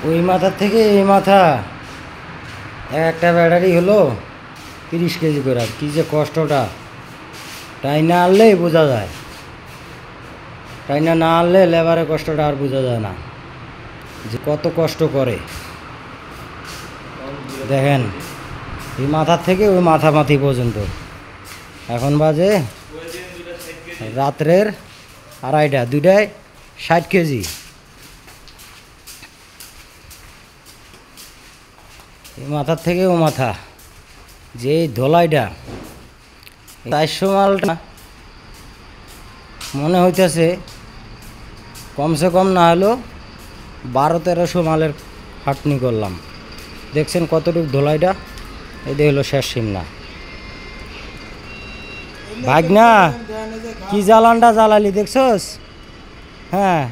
ওই মাথার থেকে এই মাথা একটা ব্যাটারি হলো 30 কেজি করে। কী যে কষ্টটা, টাইনা আনলেই বোঝা যায়, টাইনা না আনলে লেবারের কষ্টটা আর বোঝা যায় না যে কত কষ্ট করে। দেখেন এই মাথার থেকে ওই মাথামাথি পর্যন্ত। এখন বাজে রাত্রের 2:30, দুইটায় 60 কেজি। এই মাথার থেকে ও মাথা যে ধোলাইটা 400 মালটা মনে হইতেছে কমসে কম না হলো 1200-1300 মালের খাটনি করলাম। দেখছেন কতটুকু ধোলাইটা, এদের হলো শেষ সীমনা। ভাগনা কি জ্বালানটা জ্বালালি দেখছস? হ্যাঁ